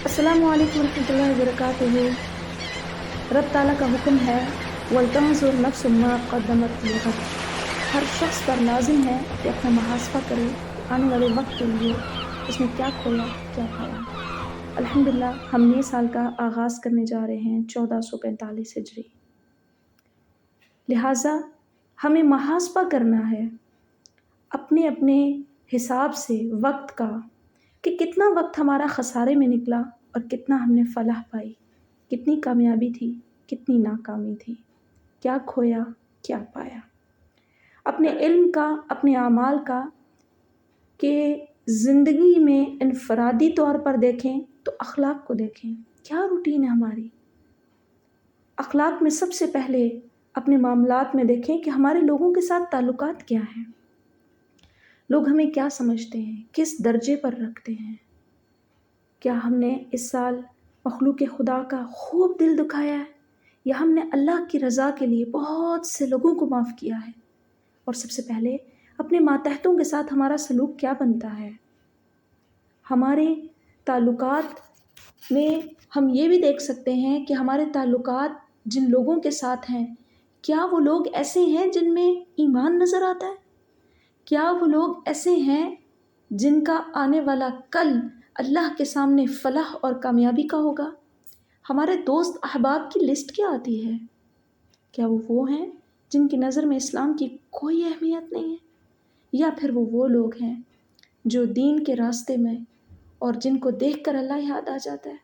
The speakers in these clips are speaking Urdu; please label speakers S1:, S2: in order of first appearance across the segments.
S1: السلام علیکم ورحمۃ اللہ وبرکاتہ۔ رب تعالیٰ کا حکم ہے وَلْتَنْظُرْ نَفْسٌ مَا قَدَّمَتْ لِغَدٍ۔ ہر شخص پر لازم ہے کہ اپنا محاسبہ کرے کہ آنے والے وقت کے لیے اس نے کیا کھویا کیا پایا۔ الحمدللہ ہم نئے سال کا آغاز کرنے جا رہے ہیں 1445 ہجری، لہٰذا ہمیں محاسبہ کرنا ہے اپنے اپنے حساب سے وقت کا، کہ کتنا وقت ہمارا خسارے میں نکلا اور کتنا ہم نے فلاح پائی، کتنی کامیابی تھی کتنی ناکامی تھی، کیا کھویا کیا پایا۔ اپنے علم کا، اپنے اعمال کا، کہ زندگی میں انفرادی طور پر دیکھیں تو اخلاق کو دیکھیں، کیا روٹین ہے ہماری۔ اخلاق میں سب سے پہلے اپنے معاملات میں دیکھیں کہ ہمارے لوگوں کے ساتھ تعلقات کیا ہیں، لوگ ہمیں کیا سمجھتے ہیں، کس درجے پر رکھتے ہیں۔ کیا ہم نے اس سال مخلوق خدا کا خوب دل دکھایا ہے، یا ہم نے اللہ کی رضا کے لیے بہت سے لوگوں کو معاف کیا ہے۔ اور سب سے پہلے اپنے ماتحتوں کے ساتھ ہمارا سلوک کیا بنتا ہے۔ ہمارے تعلقات میں ہم یہ بھی دیکھ سکتے ہیں کہ ہمارے تعلقات جن لوگوں کے ساتھ ہیں، کیا وہ لوگ ایسے ہیں جن میں ایمان نظر آتا ہے، کیا وہ لوگ ایسے ہیں جن کا آنے والا کل اللہ کے سامنے فلاح اور کامیابی کا ہوگا۔ ہمارے دوست احباب کی لسٹ کیا آتی ہے، کیا وہ ہیں جن کی نظر میں اسلام کی کوئی اہمیت نہیں ہے، یا پھر وہ لوگ ہیں جو دین کے راستے میں اور جن کو دیکھ کر اللہ یاد آ جاتا ہے۔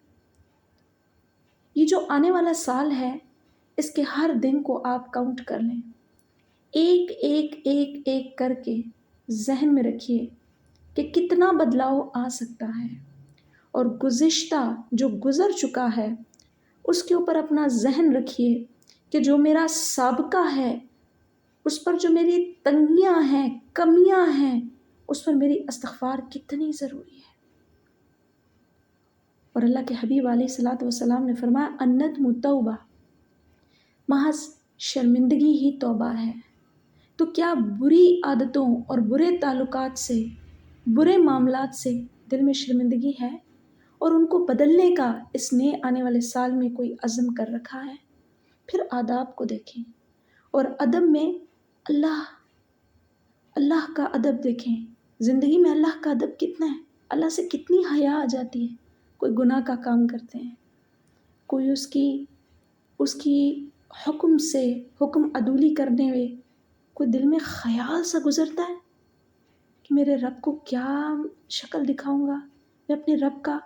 S1: یہ جو آنے والا سال ہے، اس کے ہر دن کو آپ کاؤنٹ کر لیں، ایک ایک ایک ایک کر کے ذہن میں رکھیے کہ کتنا بدلاؤ آ سکتا ہے، اور گزشتہ جو گزر چکا ہے اس کے اوپر اپنا ذہن رکھیے کہ جو میرا سابقہ ہے اس پر جو میری تنگیاں ہیں، کمیاں ہیں، اس پر میری استغفار کتنی ضروری ہے۔ اور اللہ کے حبیب علیہ الصلوۃ والسلام نے فرمایا الندم توبہ، محض شرمندگی ہی توبہ ہے۔ تو کیا بری عادتوں اور برے تعلقات سے، برے معاملات سے دل میں شرمندگی ہے، اور ان کو بدلنے کا اس نئے آنے والے سال میں کوئی عزم کر رکھا ہے؟ پھر آداب کو دیکھیں، اور ادب میں اللہ کا ادب دیکھیں۔ زندگی میں اللہ کا ادب کتنا ہے، اللہ سے کتنی حیا آ جاتی ہے۔ کوئی گناہ کا کام کرتے ہیں، کوئی اس کی حکم سے حکم عدولی کرنے میں کوئی دل میں خیال سا گزرتا ہے کہ میرے رب کو کیا شکل دکھاؤں گا، میں اپنے رب کا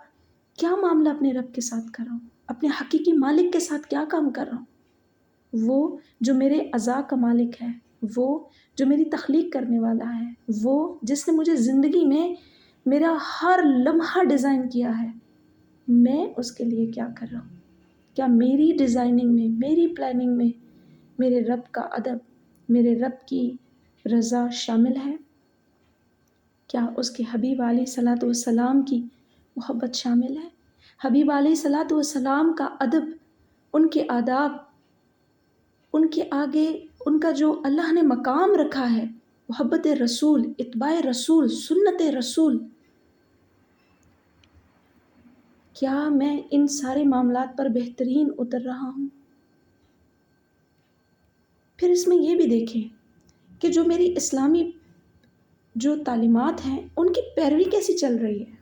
S1: کیا معاملہ اپنے رب کے ساتھ کر رہا ہوں، اپنے حقیقی مالک کے ساتھ کیا کام کر رہا ہوں۔ وہ جو میرے عزا کا مالک ہے، وہ جو میری تخلیق کرنے والا ہے، وہ جس نے مجھے زندگی میں میرا ہر لمحہ ڈیزائن کیا ہے، میں اس کے لیے کیا کر رہا ہوں۔ کیا میری ڈیزائننگ میں، میری پلاننگ میں میرے رب کا ادب، میرے رب کی رضا شامل ہے؟ کیا اس کے حبیب علیہ الصلوۃ والسلام کی محبت شامل ہے؟ حبیب علیہ الصلوۃ والسلام کا ادب، ان کے آداب، ان کے آگے ان کا جو اللہ نے مقام رکھا ہے، محبت رسول، اتباع رسول، سنت رسول، کیا میں ان سارے معاملات پر بہترین اتر رہا ہوں؟ پھر اس میں یہ بھی دیکھیں کہ جو میری اسلامی جو تعلیمات ہیں ان کی پیروی کیسی چل رہی ہے۔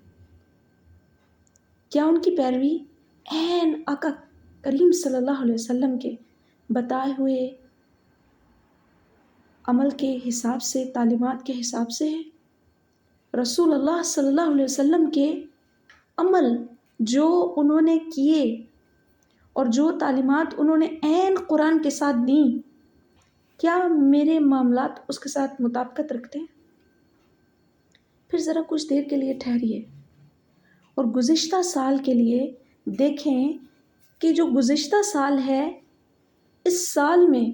S1: کیا ان کی پیروی عین آقا کریم صلی اللہ علیہ وسلم کے بتائے ہوئے عمل کے حساب سے، تعلیمات کے حساب سے ہے؟ رسول اللہ صلی اللہ علیہ وسلم کے عمل جو انہوں نے کیے اور جو تعلیمات انہوں نے عین قرآن کے ساتھ دیں، کیا میرے معاملات اس کے ساتھ مطابقت رکھتے ہیں؟ پھر ذرا کچھ دیر کے لیے ٹھہریے اور گزشتہ سال کے لیے دیکھیں کہ جو گزشتہ سال ہے، اس سال میں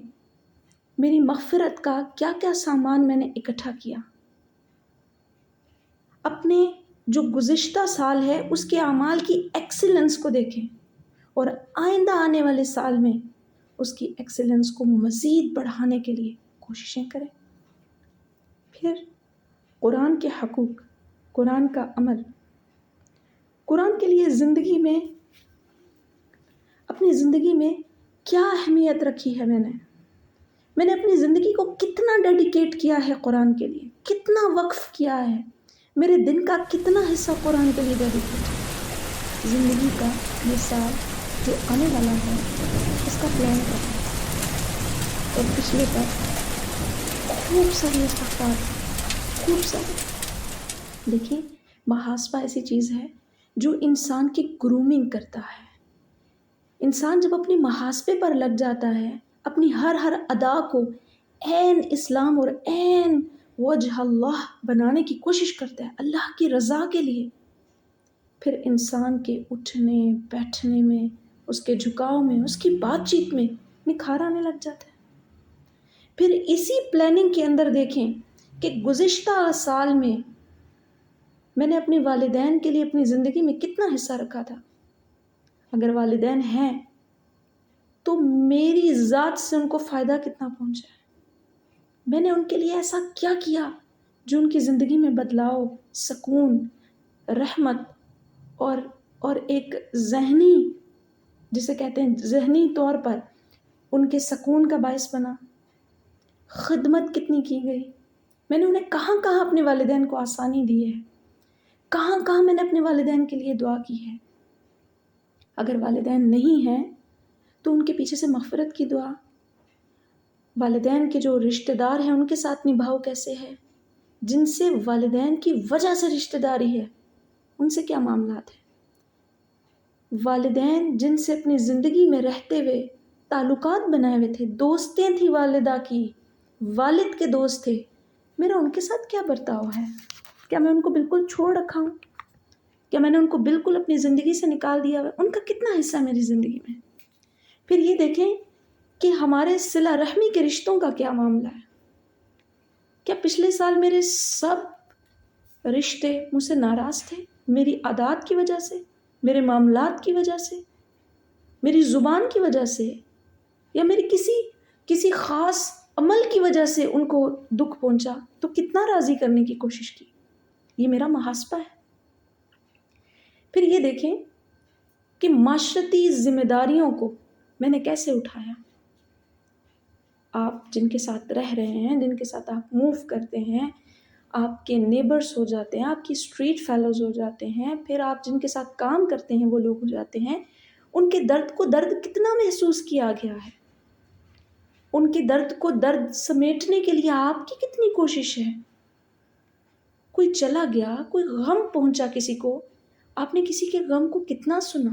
S1: میری مغفرت کا کیا کیا سامان میں نے اکٹھا کیا۔ اپنے جو گزشتہ سال ہے اس کے اعمال کی ایکسیلنس کو دیکھیں، اور آئندہ آنے والے سال میں اس کی ایکسیلنس کو مزید بڑھانے کے لیے کوششیں کریں۔ پھر قرآن کے حقوق، قرآن کا عمل، قرآن کے لیے اپنی زندگی میں کیا اہمیت رکھی ہے میں نے اپنی زندگی کو کتنا ڈیڈیکیٹ کیا ہے قرآن کے لیے، کتنا وقف کیا ہے، میرے دن کا کتنا حصہ قرآن کے لیے ڈیڈیکیٹ ہے۔ زندگی کا یہ سال جو آنے والا ہے اس کا پلان کریں، اور پچھلے پر خوب ساری استغفار، خوب ساری۔ دیکھیں، محاسبہ ایسی چیز ہے جو انسان کی گرومنگ کرتا ہے۔ انسان جب اپنی محاسبے پر لگ جاتا ہے، اپنی ہر ادا کو عین اسلام اور عین وجہ اللہ بنانے کی کوشش کرتا ہے، اللہ کی رضا کے لیے، پھر انسان کے اٹھنے بیٹھنے میں، اس کے جھکاؤ میں، اس کی بات چیت میں نکھار آنے لگ جاتا ہے۔ پھر اسی پلاننگ کے اندر دیکھیں کہ گزشتہ سال میں نے اپنے والدین کے لیے اپنی زندگی میں کتنا حصہ رکھا تھا۔ اگر والدین ہیں تو میری ذات سے ان کو فائدہ کتنا پہنچا ہے، میں نے ان کے لیے ایسا کیا کیا جو ان کی زندگی میں بدلاؤ، سکون، رحمت اور ایک ذہنی، جسے کہتے ہیں ذہنی طور پر ان کے سکون کا باعث بنا۔ خدمت کتنی کی گئی، میں نے انہیں کہاں کہاں اپنے والدین کو آسانی دی ہے، کہاں کہاں میں نے اپنے والدین کے لیے دعا کی ہے۔ اگر والدین نہیں ہیں تو ان کے پیچھے سے مغفرت کی دعا، والدین کے جو رشتہ دار ہیں ان کے ساتھ نبھاؤ کیسے ہے، جن سے والدین کی وجہ سے رشتہ داری ہے ان سے کیا معاملات ہیں، والدین جن سے اپنی زندگی میں رہتے ہوئے تعلقات بنائے ہوئے تھے، دوستیں تھی والدہ کی، والد کے دوست تھے، میرا ان کے ساتھ کیا برتاؤ ہے؟ کیا میں ان کو بالکل چھوڑ رکھا ہوں؟ کیا میں نے ان کو بالکل اپنی زندگی سے نکال دیا ہے؟ ان کا کتنا حصہ ہے میری زندگی میں؟ پھر یہ دیکھیں کہ ہمارے صلہ رحمی کے رشتوں کا کیا معاملہ ہے۔ کیا پچھلے سال میرے سب رشتے مجھ سے ناراض تھے، میری عادات کی وجہ سے، میرے معاملات کی وجہ سے، میری زبان کی وجہ سے، یا میری کسی خاص عمل کی وجہ سے ان کو دکھ پہنچا؟ تو کتنا راضی کرنے کی کوشش کی؟ یہ میرا محاسبہ ہے۔ پھر یہ دیکھیں کہ معاشرتی ذمہ داریوں کو میں نے کیسے اٹھایا۔ آپ جن کے ساتھ رہ رہے ہیں، جن کے ساتھ آپ موو کرتے ہیں، آپ کے نیبرز ہو جاتے ہیں، آپ کی اسٹریٹ فیلوز ہو جاتے ہیں، پھر آپ جن کے ساتھ کام کرتے ہیں وہ لوگ ہو جاتے ہیں، ان کے درد کو درد کتنا محسوس کیا گیا ہے، ان کے درد کو درد سمیٹنے کے لیے آپ کی کتنی کوشش ہے۔ کوئی چلا گیا، کوئی غم پہنچا کسی کو، آپ نے کسی کے غم کو کتنا سنا۔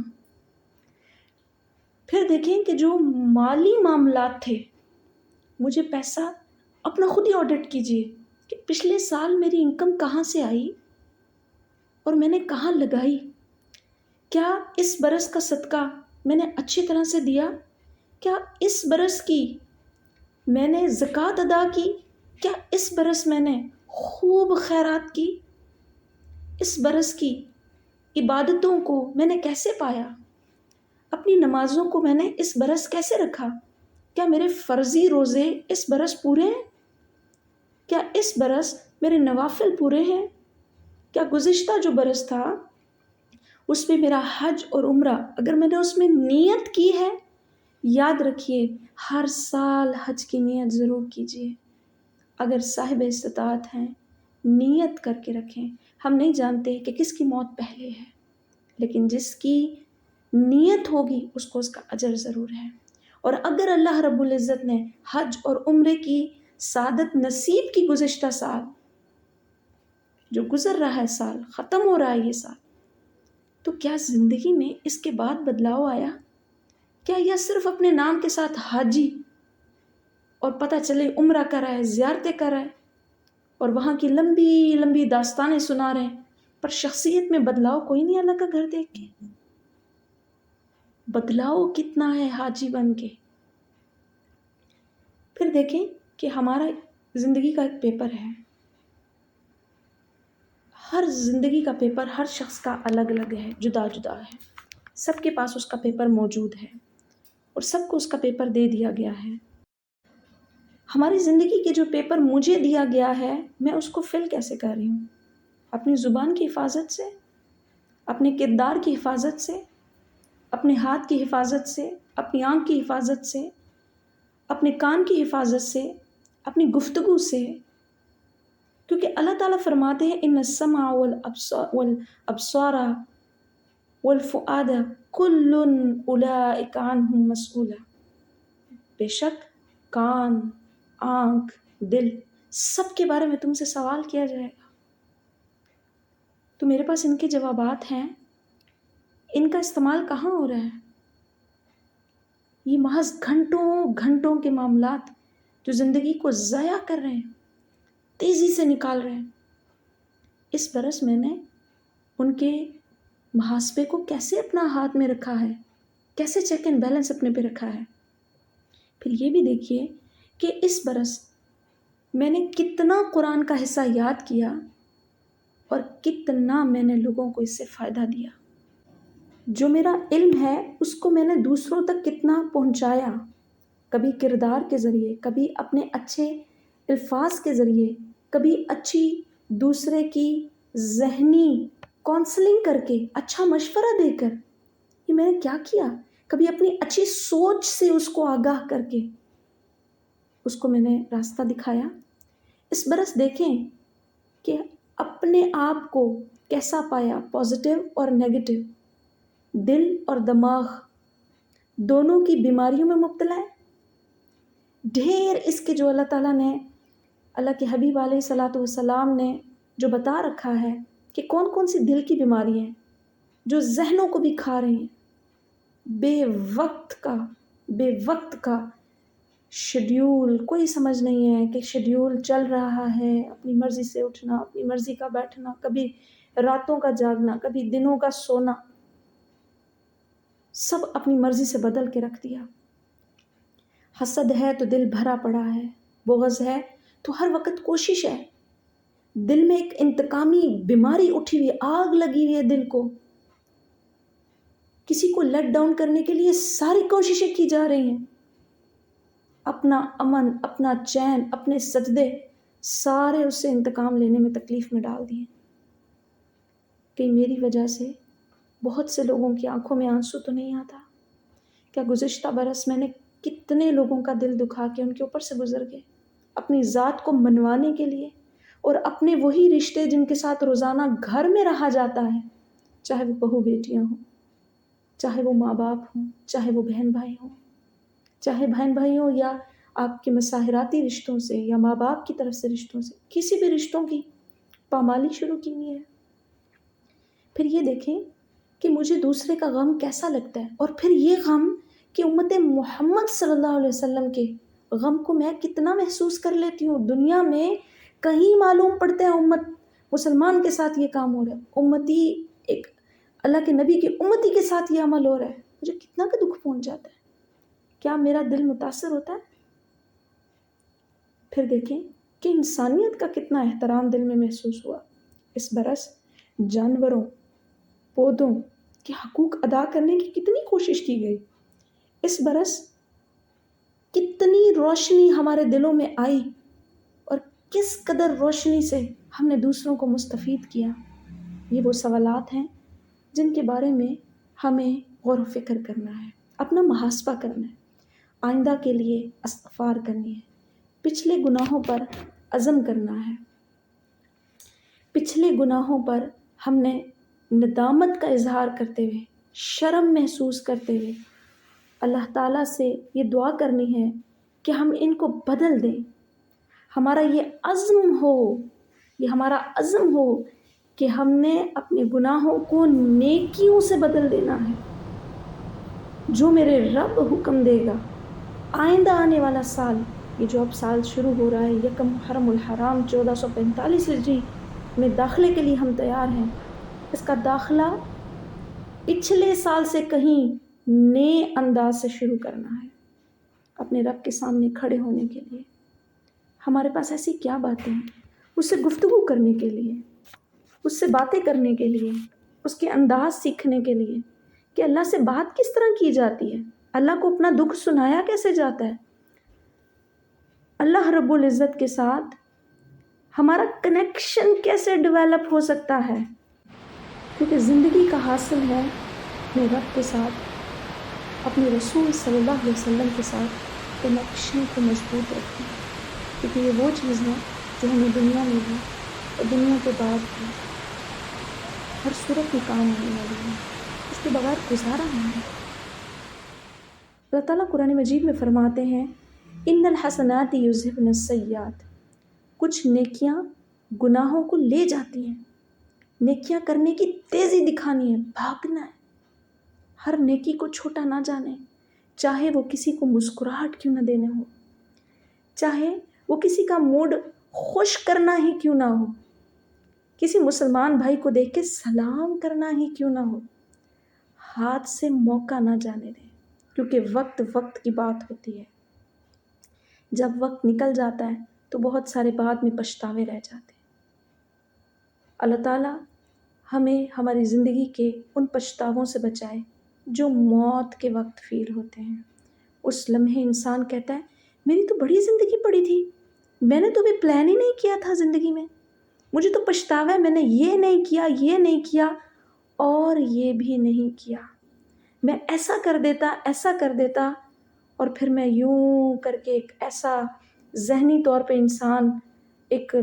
S1: پھر دیکھیں کہ جو مالی معاملات تھے، مجھے پیسہ اپنا خود ہی آڈٹ کیجئے کہ پچھلے سال میری انکم کہاں سے آئی اور میں نے کہاں لگائی۔ کیا اس برس کا صدقہ میں نے اچھی طرح سے دیا؟ کیا اس برس کی میں نے زکوٰۃ ادا کی؟ کیا اس برس میں نے خوب خیرات کی؟ اس برس کی عبادتوں کو میں نے کیسے پایا؟ اپنی نمازوں کو میں نے اس برس کیسے رکھا؟ کیا میرے فرضی روزے اس برس پورے ہیں؟ کیا اس برس میرے نوافل پورے ہیں؟ کیا گزشتہ جو برس تھا اس میں میرا حج اور عمرہ، اگر میں نے اس میں نیت کی ہے، یاد رکھیے ہر سال حج کی نیت ضرور کیجیے۔ اگر صاحب استطاعت ہیں، نیت کر کے رکھیں۔ ہم نہیں جانتے کہ کس کی موت پہلے ہے، لیکن جس کی نیت ہوگی اس کو اس کا اجر ضرور ہے۔ اور اگر اللہ رب العزت نے حج اور عمرے کی سعادت نصیب کی گزشتہ سال، جو گزر رہا ہے سال، ختم ہو رہا ہے یہ سال، تو کیا زندگی میں اس کے بعد بدلاؤ آیا؟ کیا یہ صرف اپنے نام کے ساتھ حاجی اور پتہ چلے عمرہ کرائے، زیارتیں کرائے اور وہاں کی لمبی لمبی داستانیں سنا رہے ہیں، پر شخصیت میں بدلاؤ کوئی نہیں اللہ کا گھر دیکھ کے؟ بدلاؤ کتنا ہے حاجی بن کے؟ پھر دیکھیں کہ ہمارا زندگی کا ایک پیپر ہے، ہر زندگی کا پیپر ہر شخص کا الگ الگ ہے، جدا جدا ہے، سب کے پاس اس کا پیپر موجود ہے اور سب کو اس کا پیپر دے دیا گیا ہے۔ ہماری زندگی کے جو پیپر مجھے دیا گیا ہے، میں اس کو فل کیسے کر رہی ہوں؟ اپنی زبان کی حفاظت سے، اپنے کردار کی حفاظت سے، اپنے ہاتھ کی حفاظت سے، اپنی آنکھ کی حفاظت سے، اپنے کان کی حفاظت سے، اپنی گفتگو سے، کیونکہ اللہ تعالیٰ فرماتے ہیں ان السمع والابصار والفؤاد کل اولئک عنہ مسئول، بے شک کان، آنکھ، دل، سب کے بارے میں تم سے سوال کیا جائے گا۔ تو میرے پاس ان کے جوابات ہیں، ان کا استعمال کہاں ہو رہا ہے؟ یہ محض گھنٹوں گھنٹوں کے معاملات جو زندگی کو ضائع کر رہے ہیں، تیزی سے نکال رہے ہیں۔ اس برس میں نے ان کے محاسبے کو کیسے اپنا ہاتھ میں رکھا ہے، کیسے چیک اینڈ بیلنس اپنے پہ رکھا ہے۔ پھر یہ بھی دیکھیے کہ اس برس میں نے کتنا قرآن کا حصہ یاد کیا اور کتنا میں نے لوگوں کو اس سے فائدہ دیا۔ جو میرا علم ہے اس کو میں نے دوسروں تک کتنا پہنچایا، کبھی کردار کے ذریعے، کبھی اپنے اچھے الفاظ کے ذریعے، کبھی اچھی دوسرے کی ذہنی کونسلنگ کر کے، اچھا مشورہ دے کر۔ یہ میں نے کیا کیا؟ کبھی اپنی اچھی سوچ سے اس کو آگاہ کر کے اس کو میں نے راستہ دکھایا۔ اس برس دیکھیں کہ اپنے آپ کو کیسا پایا، پازیٹیو اور نیگیٹو، دل اور دماغ دونوں کی بیماریوں میں مبتلا ہے۔ ڈھیر اس کے جو اللہ تعالیٰ نے، اللہ کے حبیب علیہ الصلاۃ والسلام نے جو بتا رکھا ہے کہ کون کون سی دل کی بیماری ہیں جو ذہنوں کو بھی کھا رہی ہیں۔ بے وقت کا شیڈیول، کوئی سمجھ نہیں ہے کہ شیڈیول چل رہا ہے، اپنی مرضی سے اٹھنا، اپنی مرضی کا بیٹھنا، کبھی راتوں کا جاگنا، کبھی دنوں کا سونا، سب اپنی مرضی سے بدل کے رکھ دیا۔ حسد ہے تو دل بھرا پڑا ہے، بغض ہے تو ہر وقت کوشش ہے، دل میں ایک انتقامی بیماری اٹھی ہوئی ہے، آگ لگی ہوئی ہے دل کو، کسی کو لیٹ ڈاؤن کرنے کے لیے ساری کوششیں کی جا رہی ہیں۔ اپنا امن، اپنا چین، اپنے سجدے سارے اس سے انتقام لینے میں تکلیف میں ڈال دیے۔ کہ میری وجہ سے بہت سے لوگوں کی آنکھوں میں آنسو تو نہیں آتا؟ کیا گزشتہ برس میں نے کتنے لوگوں کا دل دکھا کے ان کے اوپر سے گزر گئے، اپنی ذات کو منوانے کے لیے، اور اپنے وہی رشتے جن کے ساتھ روزانہ گھر میں رہا جاتا ہے، چاہے وہ بہو بیٹیاں ہوں، چاہے وہ ماں باپ ہوں، چاہے وہ بہن بھائی ہوں، چاہے بہن بھائی ہوں یا آپ کے مساہراتی رشتوں سے یا ماں باپ کی طرف سے رشتوں سے، کسی بھی رشتوں کی پامالی شروع کی ہوئی ہے۔ پھر یہ دیکھیں کہ مجھے دوسرے کا غم کیسا لگتا ہے، اور پھر یہ غم کہ امت محمد صلی اللہ علیہ وسلم کے غم کو میں کتنا محسوس کر لیتی ہوں۔ دنیا میں کہیں معلوم پڑتا ہے امت مسلمان کے ساتھ یہ کام ہو رہا ہے، امتی ایک اللہ کے نبی کے امتی کے ساتھ یہ عمل ہو رہا ہے، مجھے کتنا کا دکھ پہنچ جاتا ہے، کیا میرا دل متاثر ہوتا ہے؟ پھر دیکھیں کہ انسانیت کا کتنا احترام دل میں محسوس ہوا۔ اس برس جانوروں، پودوں کے حقوق ادا کرنے کی کتنی کوشش کی گئی۔ اس برس کتنی روشنی ہمارے دلوں میں آئی اور کس قدر روشنی سے ہم نے دوسروں کو مستفید کیا۔ یہ وہ سوالات ہیں جن کے بارے میں ہمیں غور و فکر کرنا ہے، اپنا محاسبہ کرنا ہے، آئندہ کے لیے استغفار کرنی ہے، پچھلے گناہوں پر عزم کرنا ہے۔ پچھلے گناہوں پر ہم نے ندامت کا اظہار کرتے ہوئے، شرم محسوس کرتے ہوئے اللہ تعالیٰ سے یہ دعا کرنی ہے کہ ہم ان کو بدل دیں۔ ہمارا یہ ہمارا عزم ہو کہ ہم نے اپنے گناہوں کو نیکیوں سے بدل دینا ہے۔ جو میرے رب حکم دے گا، آئندہ آنے والا سال، یہ جو اب سال شروع ہو رہا ہے، 1 محرم الحرام 1445 ہجری میں داخلے کے لیے ہم تیار ہیں، اس کا داخلہ پچھلے سال سے کہیں نئے انداز سے شروع کرنا ہے، اپنے رب کے سامنے کھڑے ہونے کے لیے۔ ہمارے پاس ایسی کیا باتیں ہیں اس سے گفتگو کرنے کے لیے، اس سے باتیں کرنے کے لیے، اس کے انداز سیکھنے کے لیے کہ اللہ سے بات کس طرح کی جاتی ہے، اللہ کو اپنا دکھ سنایا کیسے جاتا ہے، اللہ رب العزت کے ساتھ ہمارا کنیکشن کیسے ڈیولپ ہو سکتا ہے۔ کیونکہ زندگی کا حاصل ہے اپنے رب کے ساتھ، اپنے رسول صلی اللہ علیہ وسلم کے ساتھ کنیکشن کو مضبوط رکھنا، کیونکہ یہ وہ چیز ہے جو ہمیں دنیا میں بھی اور دنیا کے بعد بھی ہر صورت میں کام آنے والی ہے، اس کے بغیر گزارا نہیں ہے۔ اللہ تعالیٰ قرآن مجید میں فرماتے ہیں ان الحسنات یذہبن السیئات، کچھ نیکیاں گناہوں کو لے جاتی ہیں۔ نیکیاں کرنے کی تیزی دکھانی ہے، بھاگنا ہے، ہر نیکی کو چھوٹا نہ جانے، چاہے وہ کسی کو مسکراہٹ کیوں نہ دینے ہو، چاہے وہ کسی کا موڈ خوش کرنا ہی کیوں نہ ہو، کسی مسلمان بھائی کو دیکھ کے سلام کرنا ہی کیوں نہ ہو، ہاتھ سے موقع نہ جانے دیں، کیونکہ وقت کی بات ہوتی ہے۔ جب وقت نکل جاتا ہے تو بہت سارے بعد میں پچھتاوے رہ جاتے ہیں۔ اللہ تعالیٰ ہمیں ہماری زندگی کے ان پچھتاووں سے بچائے جو موت کے وقت فیل ہوتے ہیں۔ اس لمحے انسان کہتا ہے میری تو بڑی زندگی پڑی تھی، میں نے تو بھی پلان ہی نہیں کیا تھا زندگی میں، مجھے تو پچھتاوا ہے، میں نے یہ نہیں کیا، یہ نہیں کیا اور یہ بھی نہیں کیا، میں ایسا کر دیتا اور پھر میں یوں کر کے ایک ایسا ذہنی طور پہ انسان ایک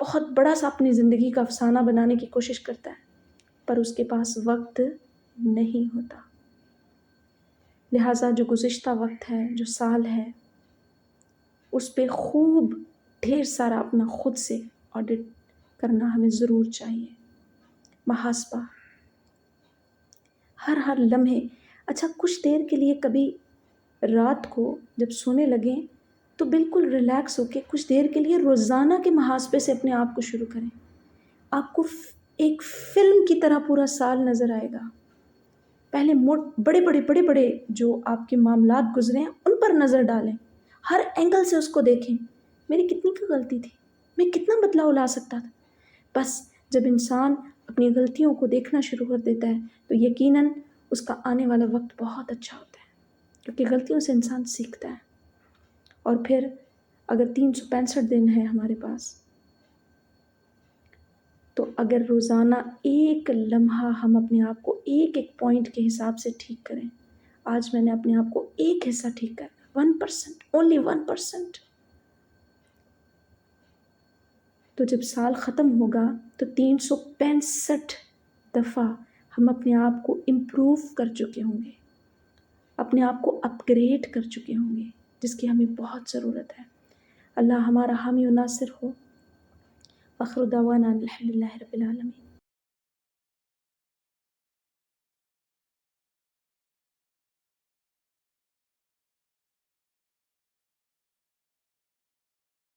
S1: بہت بڑا سا اپنی زندگی کا افسانہ بنانے کی کوشش کرتا ہے، پر اس کے پاس وقت نہیں ہوتا۔ لہٰذا جو گزشتہ وقت ہے، جو سال ہے، اس پہ خوب ڈھیر سارا اپنا خود سے آڈٹ کرنا ہمیں ضرور چاہیے۔ محاسبہ ہر لمحے، اچھا کچھ دیر کے لیے کبھی رات کو جب سونے لگیں تو بالکل ریلیکس ہو کے کچھ دیر کے لیے روزانہ کے محاسبے سے اپنے آپ کو شروع کریں۔ آپ کو ایک فلم کی طرح پورا سال نظر آئے گا۔ پہلے بڑے جو آپ کے معاملات گزرے ہیں ان پر نظر ڈالیں، ہر اینگل سے اس کو دیکھیں، میری کتنی کی غلطی تھی، میں کتنا بدلاؤ لا سکتا تھا۔ بس جب انسان اپنی غلطیوں کو دیکھنا شروع کر دیتا ہے تو یقیناً اس کا آنے والا وقت بہت اچھا ہوتا ہے، کیونکہ غلطیوں سے انسان سیکھتا ہے۔ اور پھر اگر 365 دن ہے ہمارے پاس، تو اگر روزانہ ایک لمحہ ہم اپنے آپ کو ایک پوائنٹ کے حساب سے ٹھیک کریں، آج میں نے اپنے آپ کو ایک حصہ ٹھیک کرنا، 1%، only 1%، تو جب سال ختم ہوگا تو 365 دفعہ ہم اپنے آپ کو امپروو کر چکے ہوں گے، اپنے آپ کو اپ گریڈ کر چکے ہوں گے، جس کی ہمیں بہت ضرورت ہے۔ اللہ ہمارا حامی و ناصر ہو۔ آخر دعوانا الحمد للہ رب العالمین۔